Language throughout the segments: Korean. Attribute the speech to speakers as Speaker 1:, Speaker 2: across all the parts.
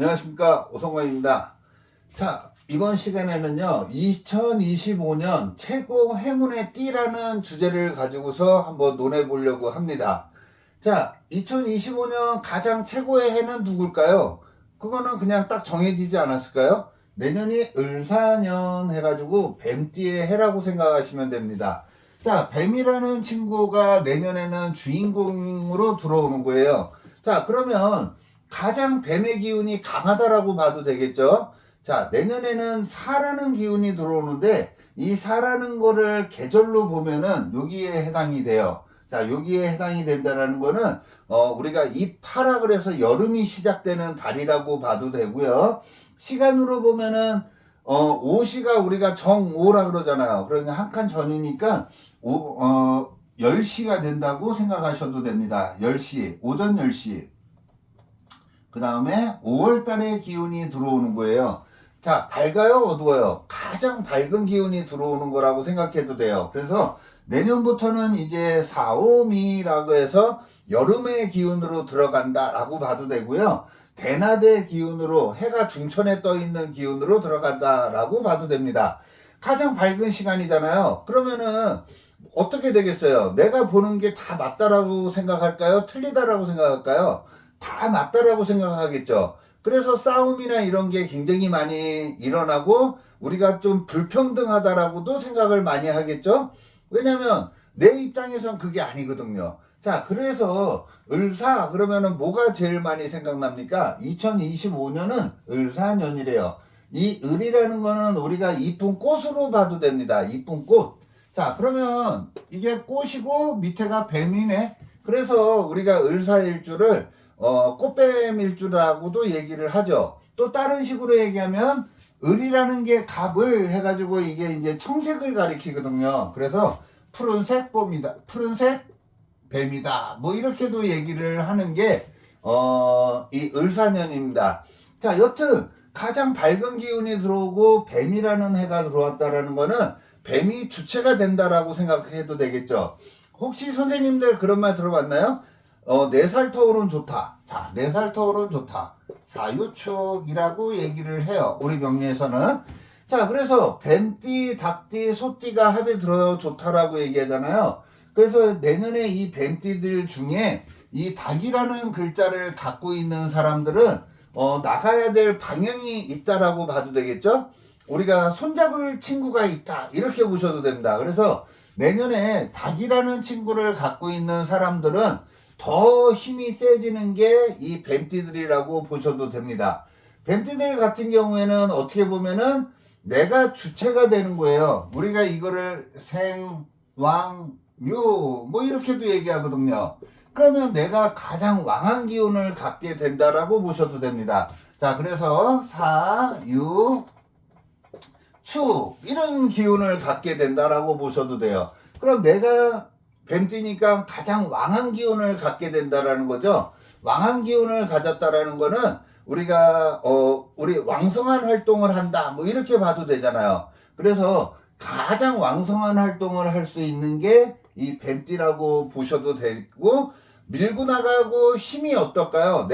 Speaker 1: 안녕하십니까, 오성광입니다. 자, 이번 시간에는요 2025년 최고 행운의 띠라는 주제를 가지고서 한번 논해 보려고 합니다. 자, 2025년 가장 최고의 해는 누굴까요? 그거는 그냥 딱 정해지지 않았을까요? 내년이 을사년 해가지고 뱀띠의 해라고 생각하시면 됩니다. 자, 뱀이라는 친구가 내년에는 주인공으로 들어오는 거예요. 자, 그러면 가장 뱀의 기운이 강하다라고 봐도 되겠죠. 자, 내년에는 사라는 기운이 들어오는데 이 사라는 거를 계절로 보면은 여기에 해당이 돼요. 자, 여기에 해당이 된다는 거는 우리가 입하라 그래서 여름이 시작되는 달이라고 봐도 되고요. 시간으로 보면은 오시가 우리가 정오라 그러잖아요. 그러니까 한 칸 전이니까 10시가 된다고 생각하셔도 됩니다. 10시, 오전 10시. 그 다음에 5월달에 기운이 들어오는 거예요. 자, 밝아요? 어두워요? 가장 밝은 기운이 들어오는 거라고 생각해도 돼요. 그래서 내년부터는 이제 사오미라고 해서 여름의 기운으로 들어간다라고 봐도 되고요. 대낮의 기운으로 해가 중천에 떠 있는 기운으로 들어간다라고 봐도 됩니다. 가장 밝은 시간이잖아요. 그러면은 어떻게 되겠어요? 내가 보는 게 다 맞다라고 생각할까요? 틀리다라고 생각할까요? 다 맞다라고 생각하겠죠. 그래서 싸움이나 이런 게 굉장히 많이 일어나고 우리가 좀 불평등하다라고도 생각을 많이 하겠죠. 왜냐면 내 입장에선 그게 아니거든요. 자, 그래서 을사 그러면은 뭐가 제일 많이 생각납니까? 2025년은 을사년이래요. 이 을이라는 거는 우리가 이쁜 꽃으로 봐도 됩니다. 이쁜 꽃. 자, 그러면 이게 꽃이고 밑에가 뱀이네. 그래서 우리가 을사일주를 꽃뱀일주라고도 얘기를 하죠. 또 다른 식으로 얘기하면 을이라는 게 갑을 해가지고 이게 이제 청색을 가리키거든요. 그래서 푸른색 봄이다, 푸른색 뱀이다. 뭐 이렇게도 얘기를 하는 게 이 을사년입니다. 자, 여튼 가장 밝은 기운이 들어오고 뱀이라는 해가 들어왔다라는 거는 뱀이 주체가 된다라고 생각해도 되겠죠. 혹시 선생님들 그런 말 들어봤나요? 4살 터울은 좋다. 자, 4살 터울은 좋다. 사유축이라고 얘기를 해요. 우리 명리에서는. 자, 그래서 뱀띠, 닭띠, 소띠가 합이 들어 좋다라고 얘기하잖아요. 그래서 내년에 이 뱀띠들 중에 이 닭이라는 글자를 갖고 있는 사람들은 나가야 될 방향이 있다라고 봐도 되겠죠? 우리가 손잡을 친구가 있다. 이렇게 보셔도 됩니다. 그래서 내년에 닭이라는 친구를 갖고 있는 사람들은 더 힘이 세지는 게 이 뱀띠들이라고 보셔도 됩니다. 뱀띠들 같은 경우에는 어떻게 보면은 내가 주체가 되는 거예요. 우리가 이거를 생, 왕, 묘 뭐 이렇게도 얘기하거든요. 그러면 내가 가장 왕한 기운을 갖게 된다라고 보셔도 됩니다. 자, 그래서 사, 유, 추 이런 기운을 갖게 된다라고 보셔도 돼요. 그럼 내가 뱀띠니까 가장 왕한 기운을 갖게 된다라는 거죠. 왕한 기운을 가졌다라는 거는 우리가 우리 왕성한 활동을 한다 뭐 이렇게 봐도 되잖아요. 그래서 가장 왕성한 활동을 할 수 있는 게 이 뱀띠라고 보셔도 되고, 밀고 나가고 힘이 어떨까요?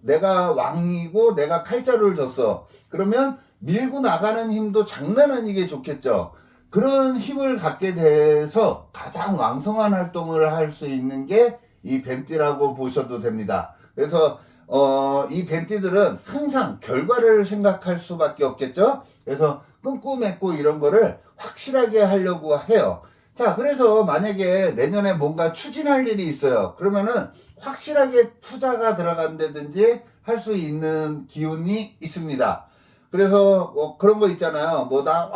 Speaker 1: 내가 왕이고 내가 칼자루를 줬어. 그러면 밀고 나가는 힘도 장난 아니게 좋겠죠. 그런 힘을 갖게 돼서 가장 왕성한 활동을 할 수 있는 게 이 뱀띠라고 보셔도 됩니다. 그래서 이 뱀띠들은 항상 결과를 생각할 수밖에 없겠죠. 그래서 끊고 맺고 이런 거를 확실하게 하려고 해요. 자, 그래서 만약에 내년에 뭔가 추진할 일이 있어요. 그러면은 확실하게 투자가 들어간다든지 할 수 있는 기운이 있습니다. 그래서 그런 거 있잖아요. 나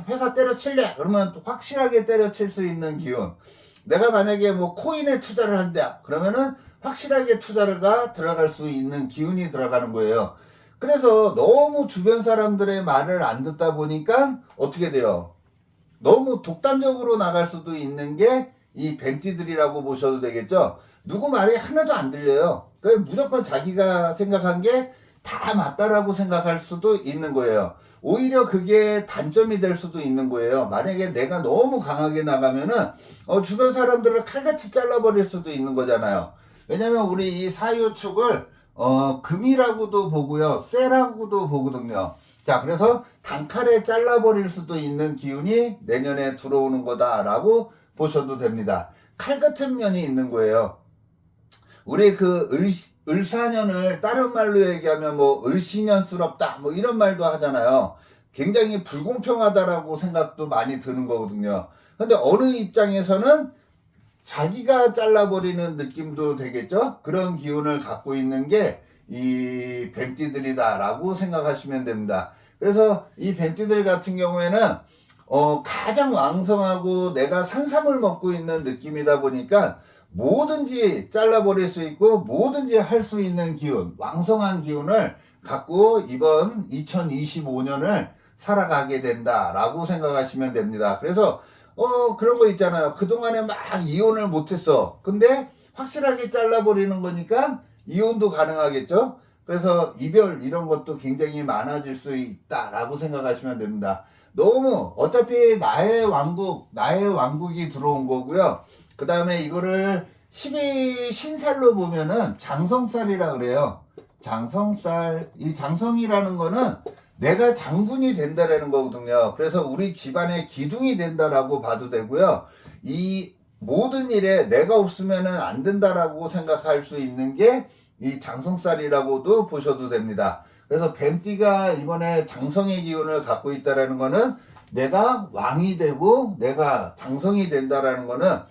Speaker 1: 회사 때려칠래. 그러면 확실하게 때려칠 수 있는 기운. 내가 만약에 코인에 투자를 한다. 그러면은 확실하게 투자가 들어갈 수 있는 기운이 들어가는 거예요. 그래서 너무 주변 사람들의 말을 안 듣다 보니까 어떻게 돼요? 너무 독단적으로 나갈 수도 있는 게 이 뱀띠들이라고 보셔도 되겠죠. 누구 말이 하나도 안 들려요. 그러니까 무조건 자기가 생각한 게 다 맞다라고 생각할 수도 있는 거예요. 오히려 그게 단점이 될 수도 있는 거예요. 만약에 내가 너무 강하게 나가면은 주변 사람들을 칼같이 잘라버릴 수도 있는 거잖아요. 왜냐면 우리 이 사유축을 금이라고도 보고요, 쇠라고도 보거든요. 자, 그래서 단칼에 잘라버릴 수도 있는 기운이 내년에 들어오는 거다라고 보셔도 됩니다. 칼 같은 면이 있는 거예요. 우리 그 을사년을 다른 말로 얘기하면 뭐 을씨년스럽다 뭐 이런 말도 하잖아요. 굉장히 불공평하다라고 생각도 많이 드는 거거든요. 근데 어느 입장에서는 자기가 잘라버리는 느낌도 되겠죠? 그런 기운을 갖고 있는 게 이 뱀띠들이다 라고 생각하시면 됩니다. 그래서 이 뱀띠들 같은 경우에는 가장 왕성하고 내가 산삼을 먹고 있는 느낌이다 보니까 뭐든지 잘라버릴 수 있고 뭐든지 할 수 있는 기운, 왕성한 기운을 갖고 이번 2025년을 살아가게 된다라고 생각하시면 됩니다. 그래서 그런 거 있잖아요. 그동안에 막 이혼을 못했어. 근데 확실하게 잘라버리는 거니까 이혼도 가능하겠죠. 그래서 이별 이런 것도 굉장히 많아질 수 있다라고 생각하시면 됩니다. 너무 어차피 나의 왕국이 들어온 거고요. 그 다음에 이거를 12신살로 보면은 장성살이라 그래요. 장성살, 이 장성이라는 거는 내가 장군이 된다라는 거거든요. 그래서 우리 집안의 기둥이 된다라고 봐도 되고요. 이 모든 일에 내가 없으면은 안 된다라고 생각할 수 있는 게 이 장성살이라고도 보셔도 됩니다. 그래서 뱀띠가 이번에 장성의 기운을 갖고 있다라는 거는 내가 왕이 되고 내가 장성이 된다라는 거는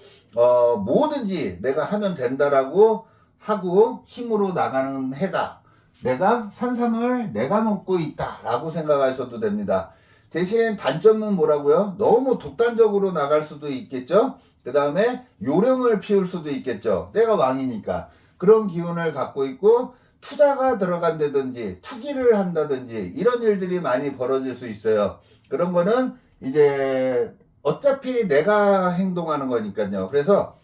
Speaker 1: 뭐든지 내가 하면 된다라고 하고 힘으로 나가는 해다. 내가 산삼을 내가 먹고 있다 라고 생각하셔도 됩니다. 대신 단점은 뭐라고요? 너무 독단적으로 나갈 수도 있겠죠. 그 다음에 요령을 피울 수도 있겠죠. 내가 왕이니까. 그런 기운을 갖고 있고 투자가 들어간다든지 투기를 한다든지 이런 일들이 많이 벌어질 수 있어요. 그런 거는 이제 어차피 내가 행동하는 거니까요. 그래서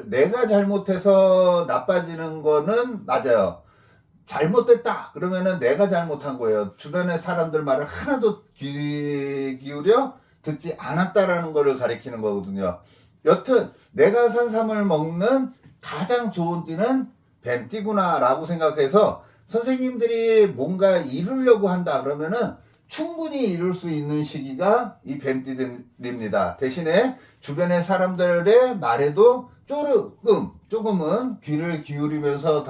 Speaker 1: 내가 잘못해서 나빠지는 거는 맞아요. 잘못됐다 그러면은 내가 잘못한 거예요. 주변의 사람들 말을 하나도 귀 기울여 듣지 않았다라는 거를 가리키는 거거든요. 여튼 내가 산삼을 먹는 가장 좋은 띠는 뱀띠구나 라고 생각해서 선생님들이 뭔가 이루려고 한다 그러면은 충분히 이룰 수 있는 시기가 이 뱀띠들입니다. 대신에 주변의 사람들의 말에도 조금은 귀를 기울이면서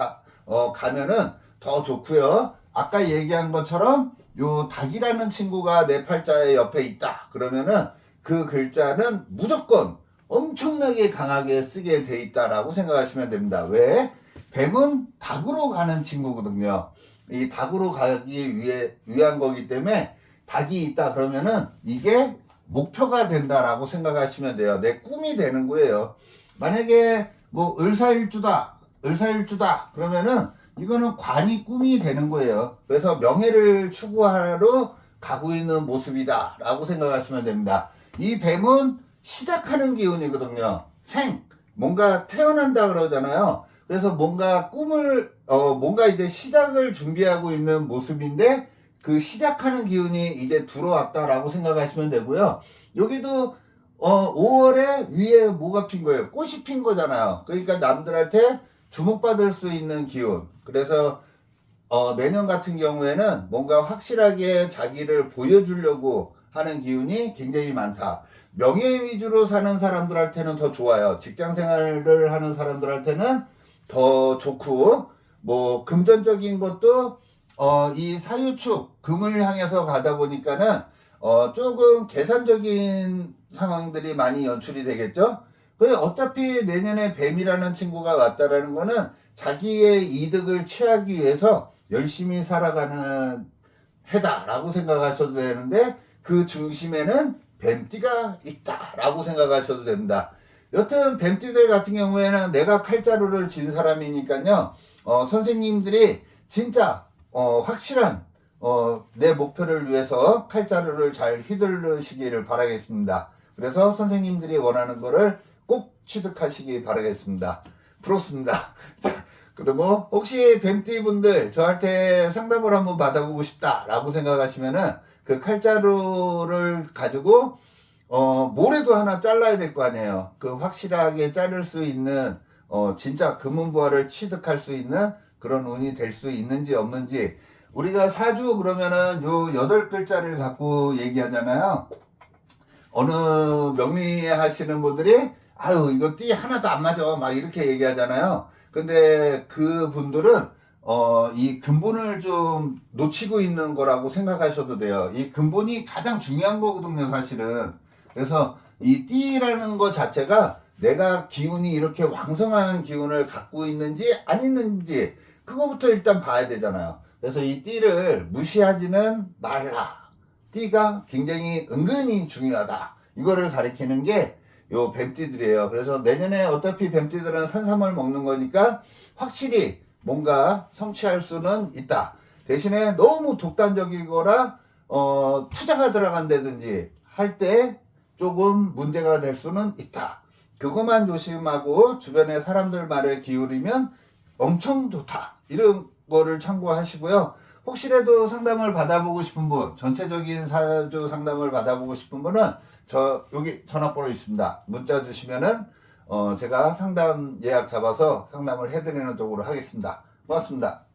Speaker 1: 가면은 더 좋고요. 아까 얘기한 것처럼 요 닭이라는 친구가 내 팔자의 옆에 있다 그러면은 그 글자는 무조건 엄청나게 강하게 쓰게 돼 있다라고 생각하시면 됩니다. 왜? 뱀은 닭으로 가는 친구거든요. 이 닭으로 가기 위한 거기 때문에 닭이 있다 그러면은 이게 목표가 된다라고 생각하시면 돼요. 내 꿈이 되는 거예요. 만약에 뭐 을사일주다 그러면은 이거는 관이 꿈이 되는 거예요. 그래서 명예를 추구하러 가고 있는 모습이다 라고 생각하시면 됩니다. 이 뱀은 시작하는 기운이거든요. 뭔가 태어난다 그러잖아요. 그래서 뭔가 뭔가 이제 시작을 준비하고 있는 모습인데 그 시작하는 기운이 이제 들어왔다라고 생각하시면 되고요. 여기도 5월에 위에 뭐가 핀 거예요? 꽃이 핀 거잖아요. 그러니까 남들한테 주목받을 수 있는 기운. 그래서 내년 같은 경우에는 뭔가 확실하게 자기를 보여주려고 하는 기운이 굉장히 많다. 명예 위주로 사는 사람들한테는 더 좋아요. 직장 생활을 하는 사람들한테는 더 좋고, 뭐 금전적인 것도 이 사유축 금을 향해서 가다 보니까는 조금 계산적인 상황들이 많이 연출이 되겠죠. 그래 어차피 내년에 뱀이라는 친구가 왔다라는 거는 자기의 이득을 취하기 위해서 열심히 살아가는 해다라고 생각하셔도 되는데 그 중심에는 뱀띠가 있다라고 생각하셔도 됩니다. 여튼 뱀띠들 같은 경우에는 내가 칼자루를 진 사람이니까요. 선생님들이 진짜 확실한 내 목표를 위해서 칼자루를 잘 휘두르시기를 바라겠습니다. 그래서 선생님들이 원하는 거를 꼭 취득하시기 바라겠습니다. 부럽습니다. 자, 그리고 혹시 뱀띠 분들 저한테 상담을 한번 받아보고 싶다라고 생각하시면은 그 칼자루를 가지고 모래도 하나 잘라야 될 거 아니에요. 그 확실하게 자를 수 있는 진짜 금은부화를 취득할 수 있는 그런 운이 될 수 있는지 없는지. 우리가 사주 그러면은 요 8글자를 갖고 얘기하잖아요. 어느 명리 하시는 분들이 아유 이거 띠 하나도 안 맞아 막 이렇게 얘기하잖아요. 근데 그 분들은 이 근본을 좀 놓치고 있는 거라고 생각하셔도 돼요. 이 근본이 가장 중요한 거거든요, 사실은. 그래서 이 띠라는 거 자체가 내가 기운이 이렇게 왕성한 기운을 갖고 있는지 안 있는지 그거부터 일단 봐야 되잖아요. 그래서 이 띠를 무시하지는 말라. 띠가 굉장히 은근히 중요하다. 이거를 가리키는 게 요 뱀띠들이에요. 그래서 내년에 어차피 뱀띠들은 산삼을 먹는 거니까 확실히 뭔가 성취할 수는 있다. 대신에 너무 독단적이거나 투자가 들어간다든지 할 때 조금 문제가 될 수는 있다. 그것만 조심하고 주변의 사람들 말을 기울이면 엄청 좋다. 이런 거를 참고하시고요. 혹시라도 상담을 받아보고 싶은 분, 전체적인 사주 상담을 받아보고 싶은 분은 저 여기 전화번호 있습니다. 문자 주시면은 제가 상담 예약 잡아서 상담을 해드리는 쪽으로 하겠습니다. 고맙습니다.